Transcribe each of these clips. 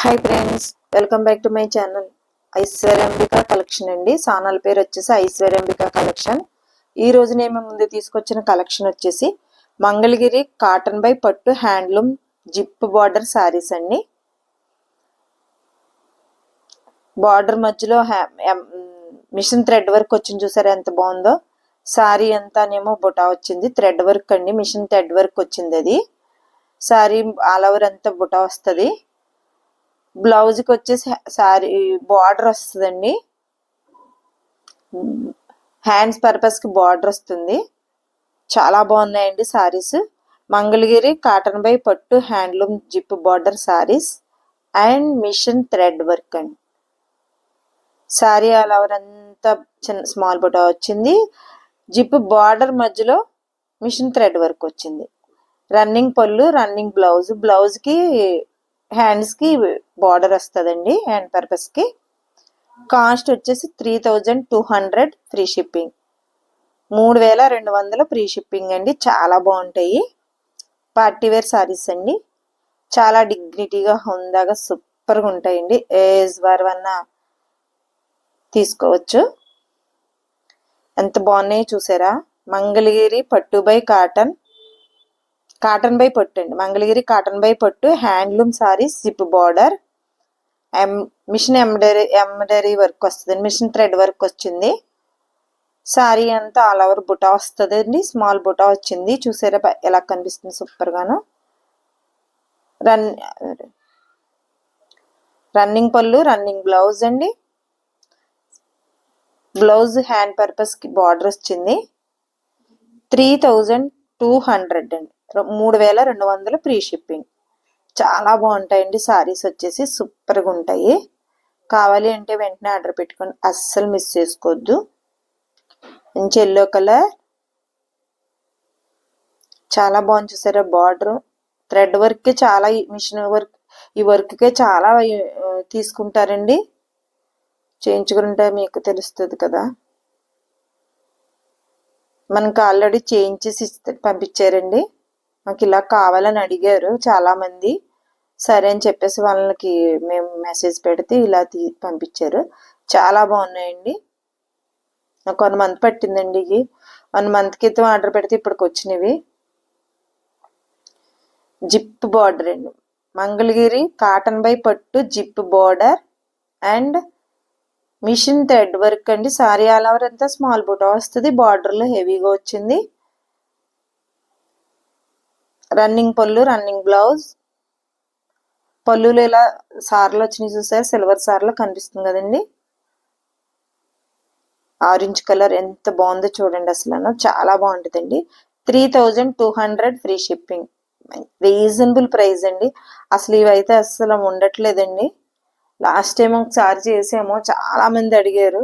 Hi friends, welcome back to my channel Aishwaryambika collection అండి. Channel పేరు వచ్చేసి ఐశ్వర్యాంబిక కలెక్షన్. ఈ రోజు నేను ముందు తీసుకొచ్చిన కలెక్షన్ వచ్చేసి మంగళగిరి కాటన్ బై పట్టు హ్యాండ్లూమ్ జిప్ బార్డర్ శారీస్ అండి. బార్డర్ మధ్యలో మిషన్ థ్రెడ్ వర్క్ వచ్చింది, చూసారా ఎంత బాగుందో. శారీ అంతానేమో బుటా వచ్చింది, థ్రెడ్ వర్క్ అండి, మిషన్ థ్రెడ్ వర్క్ వచ్చింది. అది శారీ ఆల్ ఓవర్ అంతా బుటా వస్తుంది. బ్లౌజ్కి వచ్చేసి శారీ బార్డర్ వస్తుందండి, హ్యాండ్స్ పర్పస్కి బార్డర్ వస్తుంది. చాలా బాగున్నాయండి శారీస్. మంగళగిరి కాటన్ బై పట్టు handloom zip border saris and machine thread work అండి. శారీ ఆల్ ఓవర్ అంతా చిన్న స్మాల్ బుటా వచ్చింది. జిప్ బార్డర్ మధ్యలో మిషన్ థ్రెడ్ వర్క్ వచ్చింది. రన్నింగ్ పళ్ళు, రన్నింగ్ బ్లౌజ్. బ్లౌజ్కి హ్యాండ్స్కి బార్డర్ వస్తుందండి, హ్యాండ్ పర్పస్కి. కాస్ట్ వచ్చేసి 3200 ఫ్రీ షిప్పింగ్. 3200 ఫ్రీ షిప్పింగ్ అండి. చాలా బాగుంటాయి, పార్టీవేర్ శారీస్ అండి. చాలా డిగ్నిటీగా హుందాగా సూపర్గా ఉంటాయండి. ఏజ్ వారన్నా తీసుకోవచ్చు. ఎంత బాగున్నాయి చూసారా. మంగళగిరి పట్టు బై కాటన్, కాటన్ బై పట్టు అండి. మంగళగిరి కాటన్ బై పట్టు handloom saris zip border, machine embroidery work వస్తుంది, మిషన్ థ్రెడ్ వర్క్ వచ్చింది. సారీ అంతా ఆల్ ఓవర్ బుటా వస్తుంది అండి, స్మాల్ బుటా వచ్చింది. చూసారా ఎలా కనిపిస్తుంది సూపర్ గాను. రన్నింగ్ పళ్ళు, రన్నింగ్ బ్లౌజ్ అండి. బ్లౌజ్ హ్యాండ్ పర్పస్ కి బార్డర్ వచ్చింది. 3200 అండి, 3200 ఫ్రీ షిప్పింగ్. చాలా బాగుంటాయండి సారీస్ వచ్చేసి, సూపర్గా ఉంటాయి. కావాలి అంటే వెంటనే ఆర్డర్ పెట్టుకోండి, అస్సలు మిస్ చేసుకోవద్దు. మంచి ఎల్లో కలర్, చాలా బాగుంది చూసారా. బార్డర్ థ్రెడ్ వర్క్ చాలా, మిషన్ వర్క్ ఈ వర్క్కే చాలా తీసుకుంటారండి. చేయించుకుంటే మీకు తెలుస్తుంది కదా. మనకు ఆల్రెడీ చేయించేసి పంపించారండి. మాకు ఇలా కావాలని అడిగారు చాలా మంది. సరే అని చెప్పేసి వాళ్ళకి మేము మెసేజ్ పెడితే ఇలా పంపించారు. చాలా బాగున్నాయండి. నాకు 1 మంత్ పట్టిందండి. ఇవి 1 మంత్ క్రితం ఆర్డర్ పెడితే ఇప్పటికి వచ్చినవి. జిప్ బార్డర్ అండి, మంగళగిరి కాటన్ బై పట్టు zip border and machine thread work అండి. సారీ ఆల్ ఓవర్ అంతా స్మాల్ బుటా వస్తుంది, బార్డర్లో హెవీగా వచ్చింది. రన్నింగ్ పళ్ళు, రన్నింగ్ బ్లౌజ్. పళ్ళులో ఇలా సార్లు వచ్చినాయి చూసారు, సిల్వర్ సార్లు కనిపిస్తుంది కదండి. ఆరెంజ్ కలర్ ఎంత బాగుందో చూడండి, అసలు చాలా బాగుంటుందండి. 3200 ఫ్రీ షిప్పింగ్, రీజనబుల్ ప్రైస్ అండి. అసలు ఇవైతే అసలు ఉండట్లేదండి. లాస్ట్ టైం ఒకసారి చేసాము, చాలా మంది అడిగారు.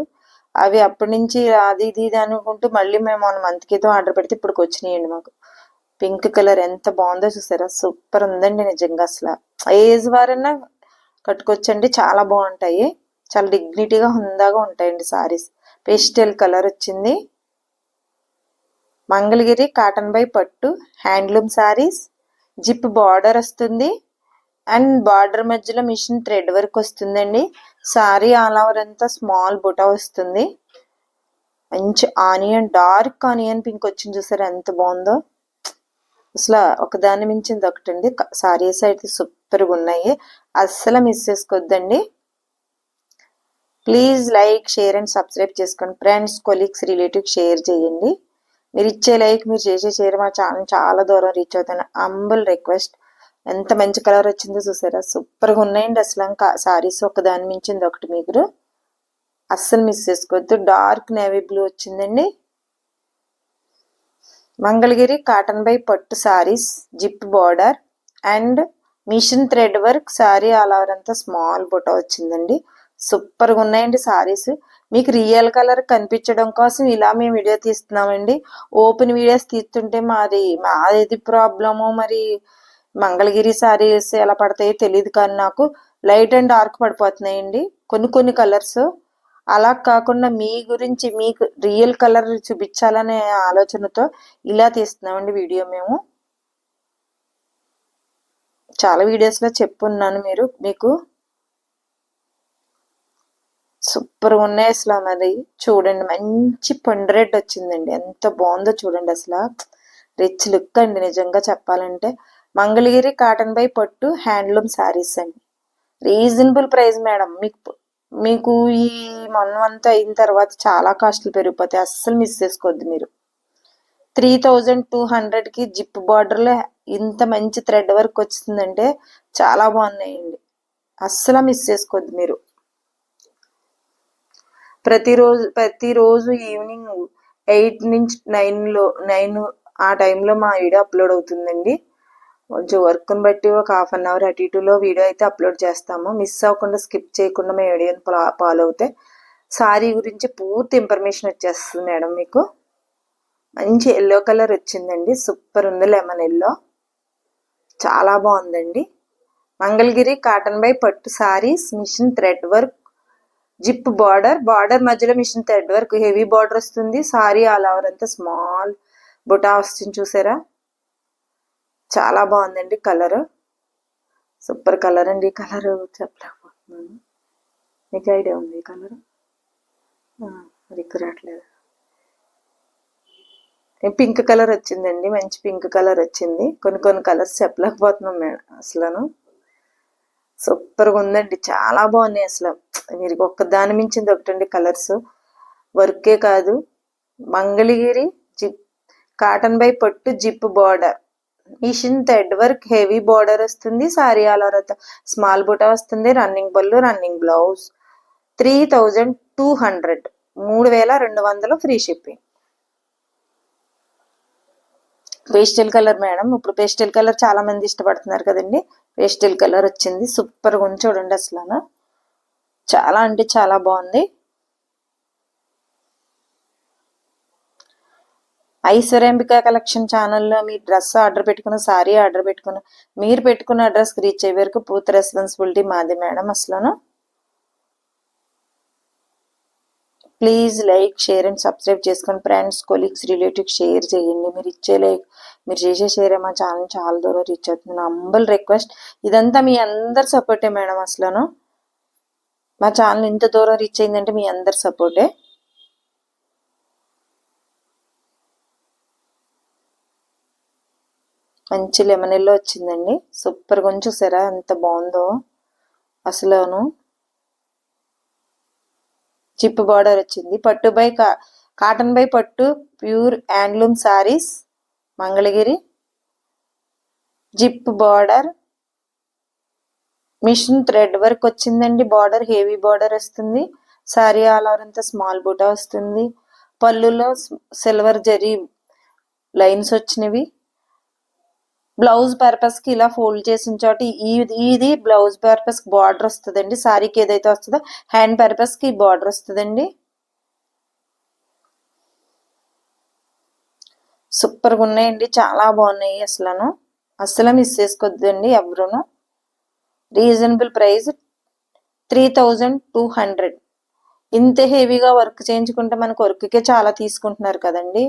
అవి అప్పటి నుంచి అది ఇది అనుకుంటూ మళ్ళీ మేము 1 మంత్ క్రితం ఆర్డర్ పెడితే ఇప్పటికి వచ్చినాయండి మాకు. పింక్ కలర్ ఎంత బాగుందో చూసారా, సూపర్ ఉందండి నిజంగా. అసలు ఏజ్ వారన్నా కట్టుకోవచ్చండి, చాలా బాగుంటాయి. చాలా డిగ్నిటీగా హుందాగా ఉంటాయండి సారీస్. పేస్టల్ కలర్ వచ్చింది. మంగళగిరి కాటన్ బై పట్టు హ్యాండ్లూమ్ సారీస్, జిప్ బార్డర్ వస్తుంది అండ్ బార్డర్ మధ్యలో మిషన్ థ్రెడ్ వర్క్ వస్తుందండి. సారీ ఆల్ ఓవర్ అంతా స్మాల్ బుటా వస్తుంది. మంచి ఆనియన్, డార్క్ ఆనియన్ పింక్ వచ్చింది చూసారా, ఎంత బాగుందో. అసలు ఒకదాన్ని మించింది ఒకటండి. సారీస్ అయితే సూపర్గా ఉన్నాయి, అస్సలు మిస్ చేసుకోవద్దండి. Please like, share and subscribe చేసుకోండి. ఫ్రెండ్స్, కొలీగ్స్, రిలేటివ్స్ షేర్ చేయండి. మీరు ఇచ్చే లైక్, మీరు చేసే షేర్ మా ఛానల్ చాలా దూరం రీచ్ అవుతాను. అంబుల్ రిక్వెస్ట్. ఎంత మంచి కలర్ వచ్చిందో చూసారా, సూపర్గా ఉన్నాయండి. అసలు సారీస్ ఒకదాన్ని మించింది ఒకటి, మీరు అస్సలు మిస్ చేసుకోవద్దు. డార్క్ నేవీ బ్లూ వచ్చిందండి. మంగళగిరి కాటన్ బై పట్టు saris, zip border and machine thread work. Sari all over అంతా స్మాల్ బుటా వచ్చిందండి. సూపర్గా ఉన్నాయండి సారీస్. మీకు రియల్ కలర్ కనిపించడం కోసం ఇలా మేము వీడియో తీస్తున్నామండి. ఓపెన్ వీడియోస్ తీస్తుంటే మాది ప్రాబ్లమో మరి మంగళగిరి సారీస్ ఎలా పడతాయో తెలియదు, కానీ నాకు లైట్ అండ్ డార్క్ పడిపోతున్నాయండి కొన్ని కలర్స్. అలా కాకుండా మీ గురించి మీకు రియల్ కలర్ చూపించాలనే ఆలోచనతో ఇలా తీస్తున్నామండి వీడియో. మేము చాలా వీడియోస్లో చెప్పున్నాను మీకు సూపర్గా ఉన్నాయి అసలు. మరి చూడండి, మంచి పండు రెడ్ వచ్చిందండి, ఎంత బాగుందో చూడండి అసలు. రిచ్ లుక్ అండి నిజంగా చెప్పాలంటే. మంగళగిరి కాటన్ బై పట్టు హ్యాండ్లూమ్ శారీస్ అండి. Reasonable price madam. మీకు మీకు ఈ మంత్ అయిన తర్వాత చాలా కాస్ట్లు పెరిగిపోతాయి, అస్సలు మిస్ చేసుకోవద్దు మీరు. 3200కి జిప్ బార్డర్లో ఇంత మంచి థ్రెడ్ వర్క్ వచ్చిందంటే చాలా బాగున్నాయండి, అస్సలు మిస్ చేసుకోవద్దు మీరు. ప్రతిరోజు ఈవినింగ్ 8 నుంచి 9 ఆ టైంలో మా వీడియో అప్లోడ్ అవుతుందండి. కొంచెం వర్క్ని బట్టి ఒక ½ అన్ అవర్ అటు ఇటులో వీడియో అయితే అప్లోడ్ చేస్తాము. మిస్ అవ్వకుండా, స్కిప్ చేయకుండా మా వీడియోని ఫాలో అవుతే సారీ గురించి పూర్తి ఇన్ఫర్మేషన్ వచ్చేస్తుంది మేడం. మీకు మంచి ఎల్లో కలర్ వచ్చిందండి, సూపర్ ఉంది, లెమన్ ఎల్లో, చాలా బాగుందండి. మంగళగిరి కాటన్ బై పట్టు saris, machine thread work, zip border మధ్యలో machine thread work, heavy border వస్తుంది. సారీ ఆల్ ఓవర్ అంతా స్మాల్ బుటా వస్తుంది, చూసారా? చాలా బాగుందండి కలర్, సూపర్ కలర్ అండి. కలర్ చెప్పలేకపోతున్నాను, మీకు ఐడియా ఉంది కలర్? రావట్లేదు. పింక్ కలర్ వచ్చిందండి, మంచి పింక్ కలర్ వచ్చింది. కొన్ని కలర్స్ చెప్పలేకపోతున్నాం మేడం అసలు. సూపర్గా ఉందండి, చాలా బాగున్నాయి అసలు. మీరు ఒక్క దాని మించింది ఒకటండి కలర్స్. వర్కే కాదు, మంగళగిరి జిప్ కాటన్ బై పట్టు zip border, machine thread work, heavy border వస్తుంది. సారీ ఆల్ ఓవర్ స్మాల్ బుటా వస్తుంది. రన్నింగ్ పళ్ళు, running blouse. 3200, 3200 free shipping. Pastel colour madam, ఇప్పుడు పేస్టల్ కలర్ చాలా మంది ఇష్టపడుతున్నారు కదండి. పేస్టల్ కలర్ వచ్చింది, సూపర్గా ఉంది చూడండి అసలు. చాలా అంటే చాలా బాగుంది. ఐశ్వర్యాంబిక కలెక్షన్ ఛానల్లో మీ డ్రెస్ ఆర్డర్ పెట్టుకున్న, సారీ ఆర్డర్ పెట్టుకున్న, మీరు పెట్టుకున్న అడ్రస్కి రీచ్ అయ్యే వరకు పూర్తి రెస్పాన్సిబిలిటీ మాది మేడం అసలు. Please like, share and subscribe చేసుకొని ఫ్రెండ్స్, కొలీగ్స్, రిలేటివ్స్ షేర్ చేయండి. మీరు ఇచ్చే లైక్, మీరు చేసే షేర్ మా ఛానల్ చాలా దూరం రీచ్ అవుతుంది. నా హంబల్ రిక్వెస్ట్. ఇదంతా మీ అందరి సపోర్టే మేడం అసలు. మా ఛానల్ ఇంత దూరం రీచ్ అయిందంటే మీ అందరి సపోర్టే. మంచి లెమన్ ఎల్లో వచ్చిందండి, సూపర్గా ఉంది, చూసారా ఎంత బాగుందో అసలు. జిప్ బార్డర్ వచ్చింది. పట్టు బై కాటన్ బై పట్టు pure handloom saris, Mangalagiri, zip border, machine thread work వచ్చిందండి. బార్డర్ హెవీ బార్డర్ వస్తుంది. సారీ ఆల్ ఓవర్ అంతా స్మాల్ బూటా వస్తుంది. పళ్ళులో సిల్వర్ జరీ లైన్స్ వచ్చినవి. బ్లౌజ్ పర్పస్ కి ఇలా ఫోల్డ్ చేసిన చోట ఇది బ్లౌజ్ పర్పస్ కి బార్డర్ వస్తుందండి. సారీకి ఏదైతే వస్తుందో హ్యాండ్ పర్పస్ కి బార్డర్ వస్తుందండి. సూపర్గా ఉన్నాయండి, చాలా బాగున్నాయి అసలు. అస్సలు మిస్ చేసుకోవద్దండి ఎవరును. Reasonable price 3200. ఇంత హెవీగా వర్క్ చేయించుకుంటే మనకు వర్క్కే చాలా తీసుకుంటున్నారు కదండి.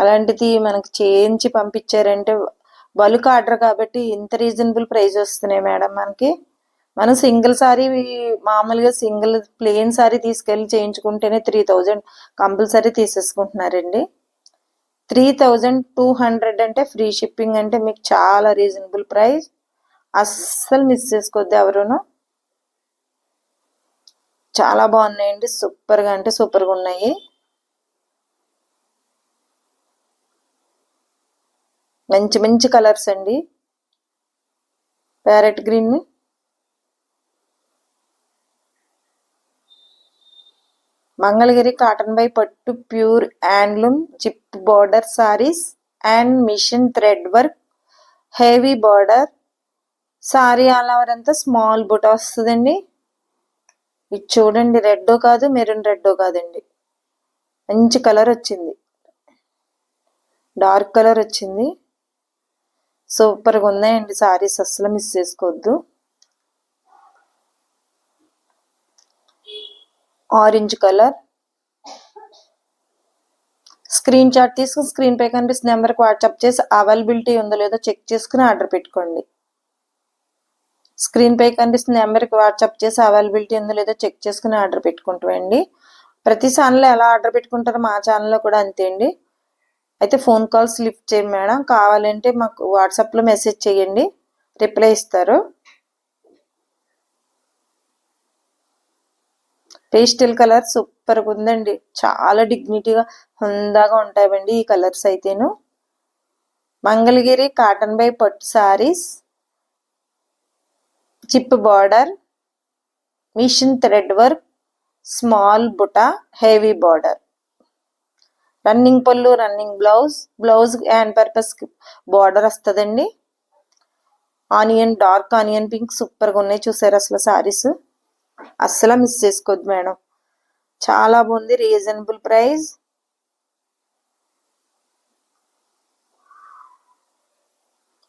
అలాంటిది మనకి చేయించి పంపించారంటే బల్క్ ఆర్డర్ కాబట్టి ఇంత రీజనబుల్ ప్రైస్ వస్తున్నాయి మేడం మనకి. మనం సింగిల్ సారీ, మామూలుగా సింగిల్ ప్లెయిన్ సారీ తీసుకెళ్ళి చేయించుకుంటేనే 3000 కంపల్సరీ తీసేసుకుంటున్నారండి. 3200 అంటే ఫ్రీ షిప్పింగ్ అంటే మీకు చాలా రీజనబుల్ ప్రైస్, అస్సలు మిస్ చేసుకోవద్దు ఎవరును. చాలా బాగున్నాయండి, సూపర్గా అంటే సూపర్గా ఉన్నాయి. మంచి మంచి కలర్స్ అండి. Parrot green, Mangalagiri cotton by పట్టు pure handloom zip border saris and machine thread work, heavy border. Sari all over అంతా స్మాల్ బుటా వస్తుందండి. ఇది చూడండి, రెడ్ కాదు, మెరూన్ రెడ్ కాదండి, మంచి కలర్ వచ్చింది, డార్క్ కలర్ వచ్చింది. సూపర్గా ఉన్నాయండి సారీస్, అస్సలు మిస్ చేసుకోవద్దు. Orange colour. స్క్రీన్ షాట్ తీసుకుని స్క్రీన్ పై కనిపిస్తున్న నెంబర్కి వాట్సాప్ చేసి అవైలబిలిటీ ఉందో లేదో చెక్ చేసుకుని ఆర్డర్ పెట్టుకోండి. స్క్రీన్ పై కనిపిస్తున్న నెంబర్కి వాట్సాప్ చేసి అవైలబిలిటీ ఉందో లేదో చెక్ చేసుకుని ఆర్డర్ పెట్టుకుంటామండి. ప్రతి ఛానల్లో ఎలా ఆర్డర్ పెట్టుకుంటారో మా ఛానల్లో కూడా అంతే అండి. అయితే ఫోన్ కాల్స్ లిఫ్ట్ చేయండి మేడం. కావాలంటే మాకు వాట్సాప్లో మెసేజ్ చేయండి, రిప్లై ఇస్తారు. పేస్టల్ కలర్ సూపర్గా ఉందండి. చాలా డిగ్నిటీగా హుందాగా ఉంటాయండి ఈ కలర్స్ అయితేను. మంగళగిరి కాటన్ బై పట్టు saris, zip border, machine thread work, small బుటా, హెవీ బార్డర్, రన్నింగ్ పళ్ళు, running blouse hand purpose border వస్తుందండి. ఆనియన్, డార్క్ ఆనియన్ పింక్ సూపర్గా ఉన్నాయి. చూసారు అసలు సారీస్ అస్సలు మిస్ చేసుకోవద్దు మేడం. చాలా బాగుంది, రీజనబుల్ ప్రైస్.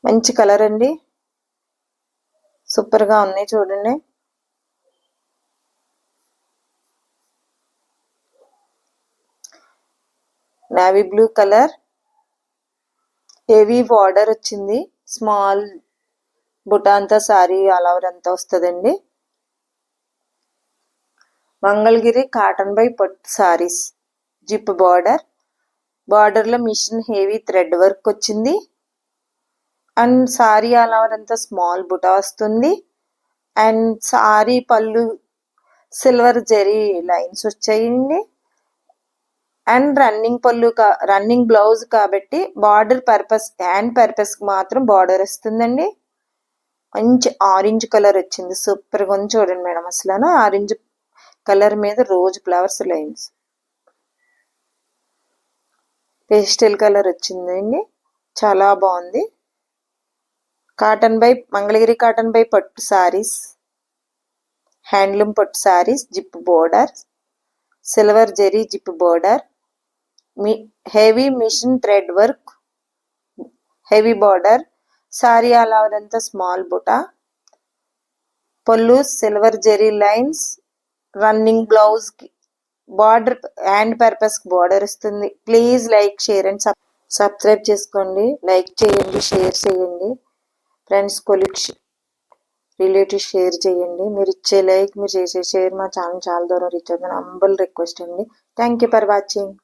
మంచి కలర్ అండి, సూపర్గా ఉన్నాయి చూడండి. Navy blue colour, heavy border వచ్చింది, స్మాల్ బుటా అంతా సారీ ఆల్ ఓవర్ అంతా వస్తుందండి. మంగళగిరి కాటన్ బై పట్టు సారీస్, జిప్ బార్డర్లో మిషన్ హెవీ థ్రెడ్ వర్క్ వచ్చింది. అండ్ సారీ ఆల్ ఓవర్ అంతా స్మాల్ బుటా వస్తుంది. అండ్ సారీ పళ్ళు సిల్వర్ జరీ లైన్స్ వచ్చాయండి. అండ్ రన్నింగ్ పళ్ళు రన్నింగ్ బ్లౌజ్ కాబట్టి బార్డర్ పర్పస్ హ్యాండ్ పర్పస్కి మాత్రం బార్డర్ వస్తుందండి. మంచి ఆరెంజ్ కలర్ వచ్చింది, సూపర్గా ఉంది చూడండి మేడం. అసలు ఆరెంజ్ కలర్ మీద rose flowers lines, pastel colour వచ్చిందండి, చాలా బాగుంది. మంగళగిరి కాటన్ బై పట్టు సారీస్, హ్యాండ్లూమ్ పట్టు saris, zip border, silver zari zip border, heavy machine thread work, heavy border, sari all over అంతా స్మాల్ బుటా, పళ్ళు silver zari lines, running blouse border hand purpose border ఇస్తుంది. Please like, share and subscribe చేసుకోండి. లైక్ చేయండి, share చేయండి, friends, colleagues, relatives share చేయండి. మీరు ఇచ్చే లైక్, మీరు చేసే షేర్ మా ఛానల్ చాలా దూరం రీచ్ అవుతుంది. హంబుల్ రిక్వెస్ట్ అండి. Thank you for watching.